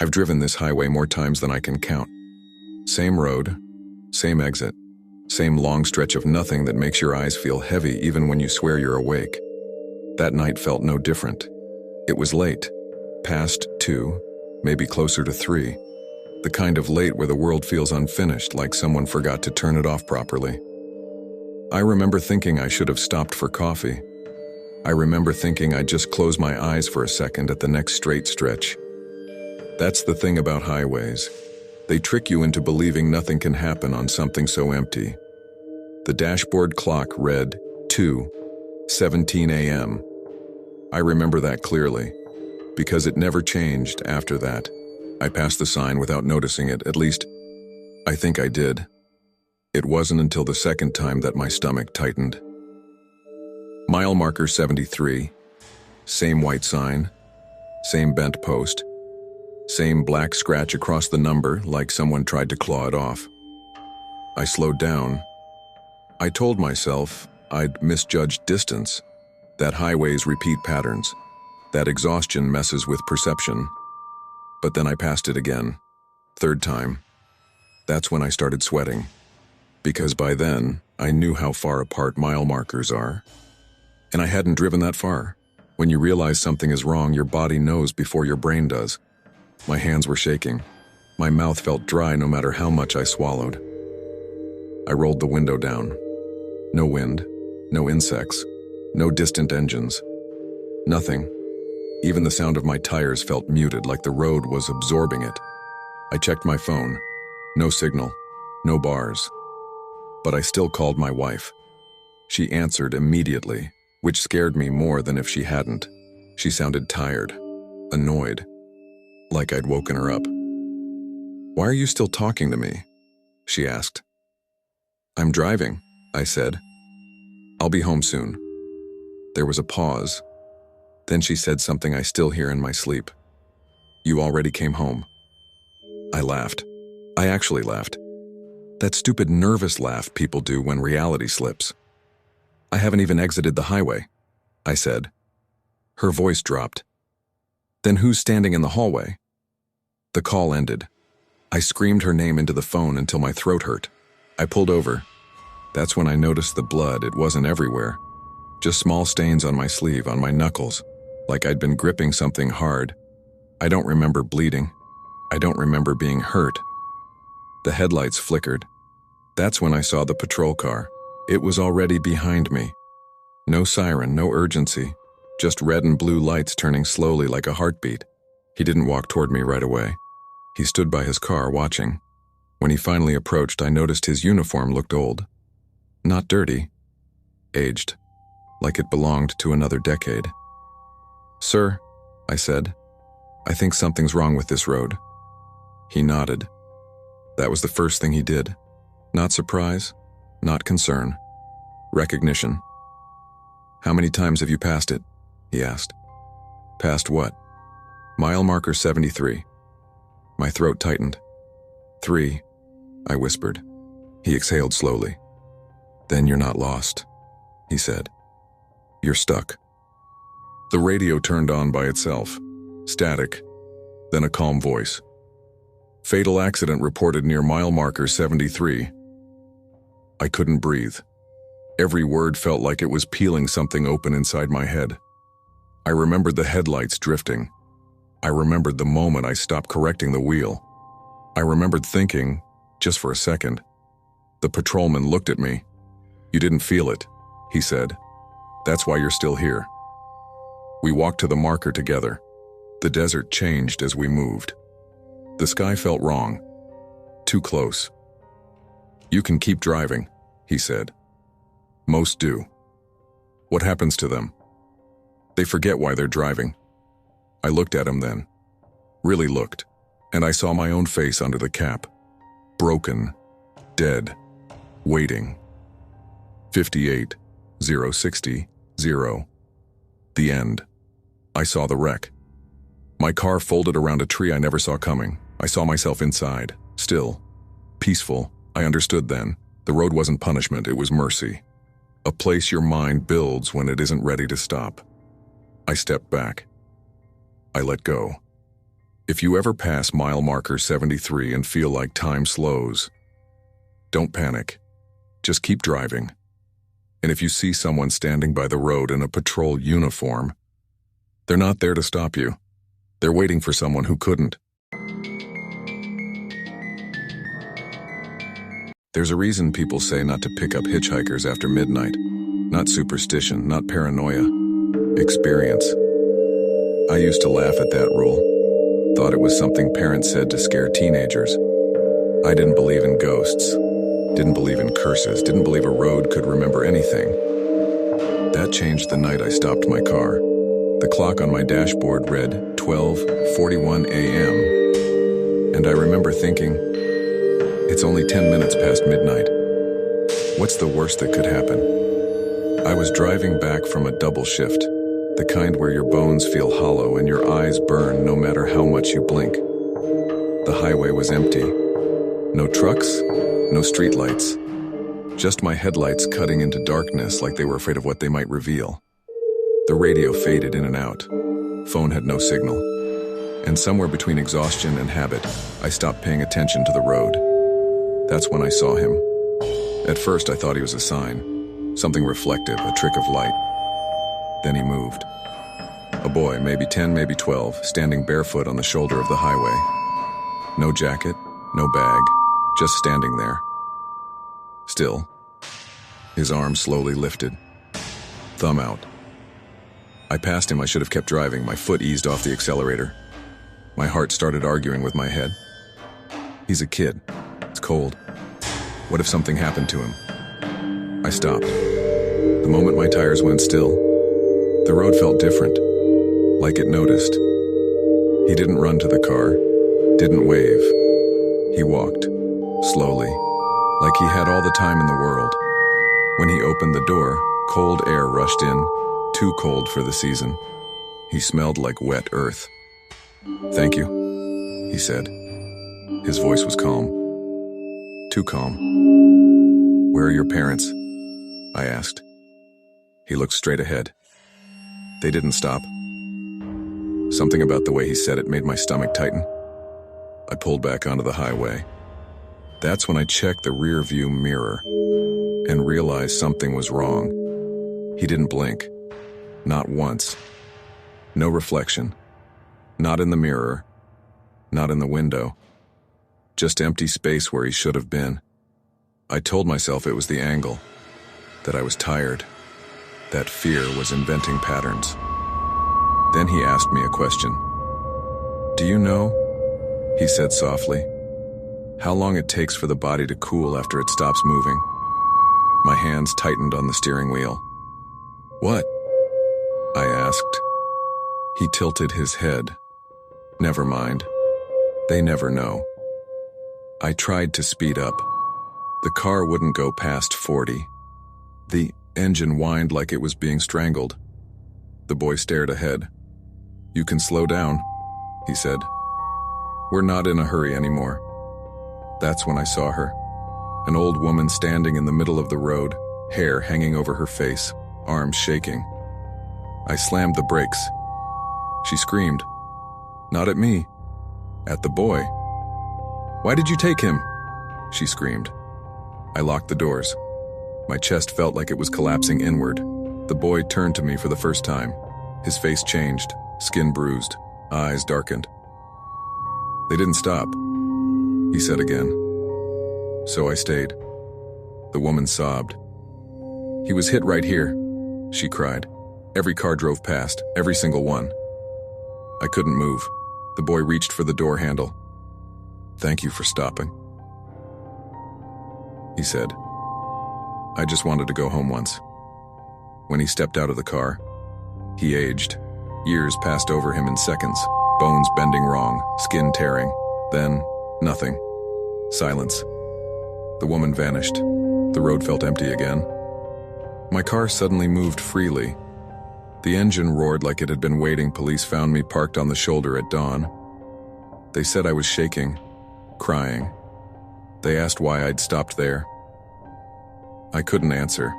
I've driven this highway more times than I can count. Same road, same exit, same long stretch of nothing that makes your eyes feel heavy even when you swear you're awake. That night felt no different. It was late, past 2, maybe closer to 3. The kind of late where the world feels unfinished, like someone forgot to turn it off properly. I remember thinking I should have stopped for coffee. I remember thinking I'd just close my eyes for a second at the next straight stretch. That's the thing about highways. They trick you into believing nothing can happen on something so empty. The dashboard clock read 2:17 a.m. I remember that clearly, because it never changed after that. I passed the sign without noticing it, at least, I think I did. It wasn't until the second time that my stomach tightened. Mile marker 73, same white sign, same bent post, same black scratch across the number like someone tried to claw it off. I slowed down. I told myself I'd misjudged distance, that highways repeat patterns, that exhaustion messes with perception. But then I passed it again, third time. That's when I started sweating, because by then I knew how far apart mile markers are. And I hadn't driven that far. When you realize something is wrong, your body knows before your brain does. My hands were shaking. My mouth felt dry no matter how much I swallowed. I rolled the window down. No wind, no insects, no distant engines. Nothing. Even the sound of my tires felt muted, like the road was absorbing it. I checked my phone. No signal, no bars. But I still called my wife. She answered immediately, which scared me more than if she hadn't. She sounded tired, annoyed, like I'd woken her up. "Why are you still talking to me?" she asked. "I'm driving," I said. "I'll be home soon." There was a pause. Then she said something I still hear in my sleep. "You already came home." I laughed. I actually laughed. That stupid nervous laugh people do when reality slips. "I haven't even exited the highway," I said. Her voice dropped. "Then who's standing in the hallway?" The call ended. I screamed her name into the phone until my throat hurt. I pulled over. That's when I noticed the blood. It wasn't everywhere. Just small stains on my sleeve, on my knuckles, like I'd been gripping something hard. I don't remember bleeding. I don't remember being hurt. The headlights flickered. That's when I saw the patrol car. It was already behind me. No siren, no urgency, just red and blue lights turning slowly like a heartbeat. He didn't walk toward me right away. He stood by his car, watching. When he finally approached, I noticed his uniform looked old. Not dirty. Aged. Like it belonged to another decade. "Sir," I said, "I think something's wrong with this road." He nodded. That was the first thing he did. Not surprise, not concern. Recognition. "How many times have you passed it?" he asked. "Passed what?" "Mile marker 73. My throat tightened. 3, I whispered. He exhaled slowly. "Then you're not lost," he said. "You're stuck." The radio turned on by itself. Static. Then a calm voice. "Fatal accident reported near mile marker 73. I couldn't breathe. Every word felt like it was peeling something open inside my head. I remembered the headlights drifting. I remembered the moment I stopped correcting the wheel. I remembered thinking, just for a second. The patrolman looked at me. "You didn't feel it," he said. "That's why you're still here." We walked to the marker together. The desert changed as we moved. The sky felt wrong. Too close. "You can keep driving," he said. "Most do." "What happens to them?" "They forget why they're driving." I looked at him then. Really looked. And I saw my own face under the cap. Broken. Dead. Waiting. 58, 060, 0. The end. I saw the wreck. My car folded around a tree I never saw coming. I saw myself inside. Still. Peaceful. I understood then. The road wasn't punishment, it was mercy. A place your mind builds when it isn't ready to stop. I stepped back. I let go. If you ever pass mile marker 73 and feel like time slows, don't panic. Just keep driving. And if you see someone standing by the road in a patrol uniform, they're not there to stop you. They're waiting for someone who couldn't. There's a reason people say not to pick up hitchhikers after midnight. Not superstition, not paranoia. Experience. I used to laugh at that rule. Thought it was something parents said to scare teenagers. I didn't believe in ghosts. Didn't believe in curses. Didn't believe a road could remember anything. That changed the night I stopped my car. The clock on my dashboard read 12:41 a.m. And I remember thinking, it's only 10 minutes past midnight. What's the worst that could happen? I was driving back from a double shift, the kind where your bones feel hollow and your eyes burn no matter how much you blink. The highway was empty. No trucks, no streetlights. Just my headlights cutting into darkness like they were afraid of what they might reveal. The radio faded in and out. Phone had no signal. And somewhere between exhaustion and habit, I stopped paying attention to the road. That's when I saw him. At first, I thought he was a sign. Something reflective, a trick of light. Then he moved. A boy, maybe 10, maybe 12, standing barefoot on the shoulder of the highway. No jacket, no bag, just standing there. Still. His arm slowly lifted. Thumb out. I passed him. I should have kept driving. My foot eased off the accelerator. My heart started arguing with my head. He's a kid. It's cold. What if something happened to him? I stopped. The moment my tires went still, the road felt different, like it noticed. He didn't run to the car, didn't wave. He walked, slowly, like he had all the time in the world. When he opened the door, cold air rushed in, too cold for the season. He smelled like wet earth. "Thank you," he said. His voice was calm. Too calm. "Where are your parents?" I asked. He looked straight ahead. They didn't stop. Something about the way he said it made my stomach tighten. I pulled back onto the highway. That's when I checked the rear view mirror and realized something was wrong. He didn't blink. Not once. No reflection. Not in the mirror. Not in the window. Just empty space where he should have been. I told myself it was the angle, that I was tired, that fear was inventing patterns. Then he asked me a question. "Do you know," he said softly, "how long it takes for the body to cool after it stops moving?" My hands tightened on the steering wheel. "What?" I asked. He tilted his head. "Never mind. They never know." I tried to speed up. The car wouldn't go past 40. The engine whined like it was being strangled. The boy stared ahead. "You can slow down," he said. "We're not in a hurry anymore." That's when I saw her. An old woman standing in the middle of the road, hair hanging over her face, arms shaking. I slammed the brakes. She screamed. Not at me. At the boy. "Why did you take him?" she screamed. I locked the doors. My chest felt like it was collapsing inward. The boy turned to me for the first time. His face changed, skin bruised, eyes darkened. "They didn't stop," he said again. So I stayed. The woman sobbed. "He was hit right here," she cried. "Every car drove past, every single one." I couldn't move. The boy reached for the door handle. "Thank you for stopping," he said. I just wanted to go home once. When he stepped out of the car, he aged. Years passed over him in seconds, bones bending wrong, skin tearing. Then, nothing. Silence. The woman vanished. The road felt empty again. My car suddenly moved freely. The engine roared like it had been waiting. Police found me parked on the shoulder at dawn. They said I was shaking, crying. They asked why I'd stopped there. I couldn't answer.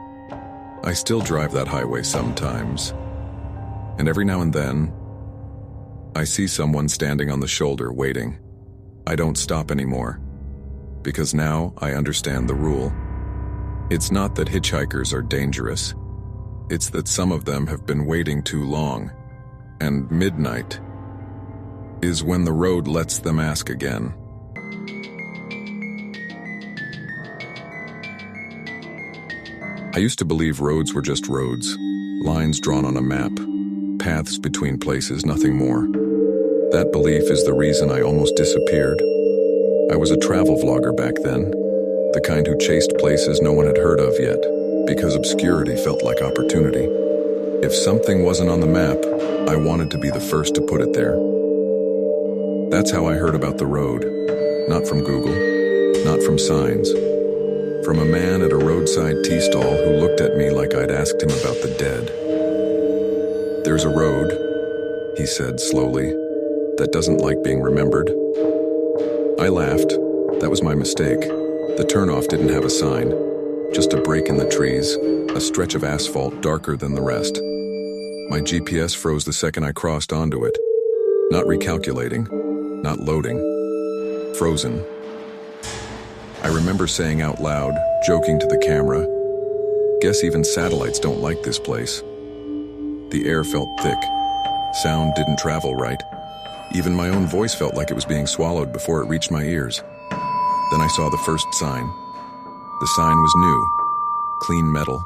I still drive that highway sometimes. And every now and then, I see someone standing on the shoulder waiting. I don't stop anymore, because now I understand the rule. It's not that hitchhikers are dangerous. It's that some of them have been waiting too long, and midnight is when the road lets them ask again. I used to believe roads were just roads, lines drawn on a map, paths between places, nothing more. That belief is the reason I almost disappeared. I was a travel vlogger back then, the kind who chased places no one had heard of yet, because obscurity felt like opportunity. If something wasn't on the map, I wanted to be the first to put it there. That's how I heard about the road, not from Google, not from signs. From a man at a roadside tea stall who looked at me like I'd asked him about the dead. "There's a road," he said slowly, "that doesn't like being remembered." I laughed. That was my mistake. The turnoff didn't have a sign, just a break in the trees, a stretch of asphalt darker than the rest. My GPS froze the second I crossed onto it. Not recalculating, not loading. Frozen. I remember saying out loud, joking to the camera, "Guess even satellites don't like this place." The air felt thick. Sound didn't travel right. Even my own voice felt like it was being swallowed before it reached my ears. Then I saw the first sign. The sign was new, clean metal,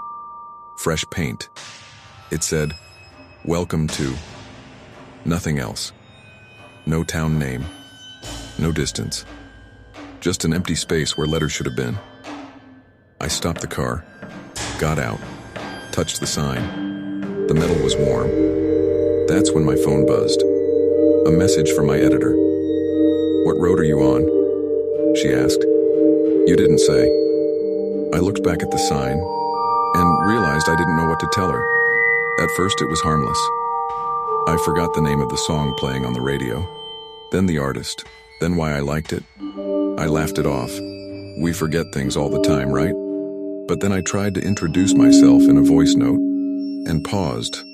fresh paint. It said, "Welcome to," nothing else. No town name, no distance. Just an empty space where letters should have been. I stopped the car, got out, touched the sign. The metal was warm. That's when my phone buzzed. A message from my editor. "What road are you on?" she asked. "You didn't say." I looked back at the sign and realized I didn't know what to tell her. At first it was harmless. I forgot the name of the song playing on the radio, then the artist, then why I liked it. I laughed it off. We forget things all the time, right? But then I tried to introduce myself in a voice note and paused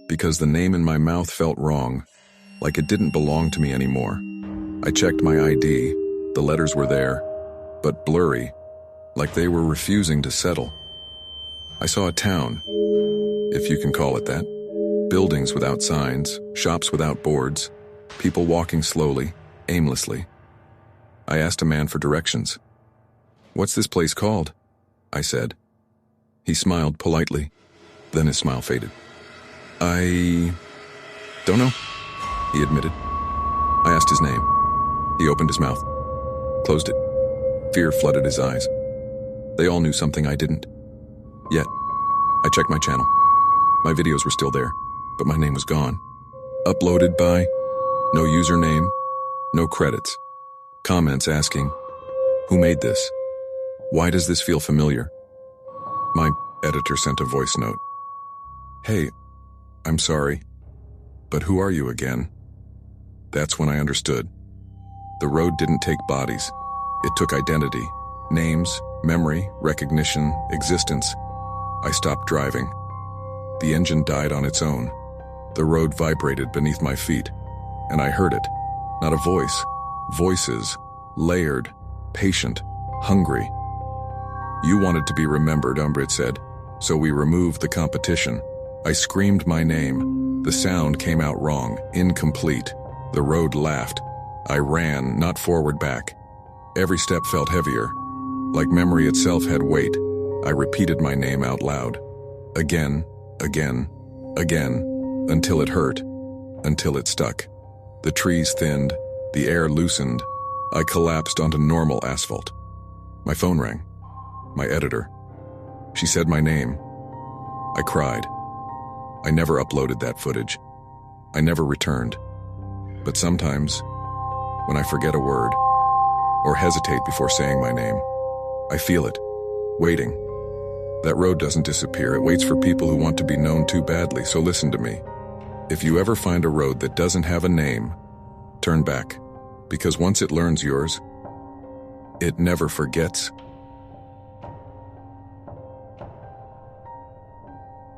because the name in my mouth felt wrong, like it didn't belong to me anymore. I checked my ID. The letters were there, but blurry, like they were refusing to settle. I saw a town, if you can call it that. Buildings without signs, shops without boards, people walking slowly, aimlessly. I asked a man for directions. "What's this place called?" I said. He smiled politely, then his smile faded. "I don't know," he admitted. I asked his name. He opened his mouth, closed it. Fear flooded his eyes. They all knew something I didn't. Yet, I checked my channel. My videos were still there, but my name was gone. Uploaded by, no username, no credits. Comments asking, "Who made this? Why does this feel familiar?" My editor sent a voice note. "Hey, I'm sorry, but who are you again?" That's when I understood. The road didn't take bodies. It took identity, names, memory, recognition, existence. I stopped driving. The engine died on its own. The road vibrated beneath my feet, and I heard it. Not a voice. Voices, layered, patient, hungry. "You wanted to be remembered," Umbrit said, "so we removed the competition." I screamed my name. The sound came out wrong, incomplete. The road laughed. I ran, not forward back. Every step felt heavier, like memory itself had weight. I repeated my name out loud. Again, again, again, until it hurt, until it stuck. The trees thinned, the air loosened. I collapsed onto normal asphalt. My phone rang. My editor. She said my name. I cried. I never uploaded that footage. I never returned. But sometimes, when I forget a word, or hesitate before saying my name, I feel it, waiting. That road doesn't disappear. It waits for people who want to be known too badly, so listen to me. If you ever find a road that doesn't have a name, turn back, because once it learns yours, it never forgets.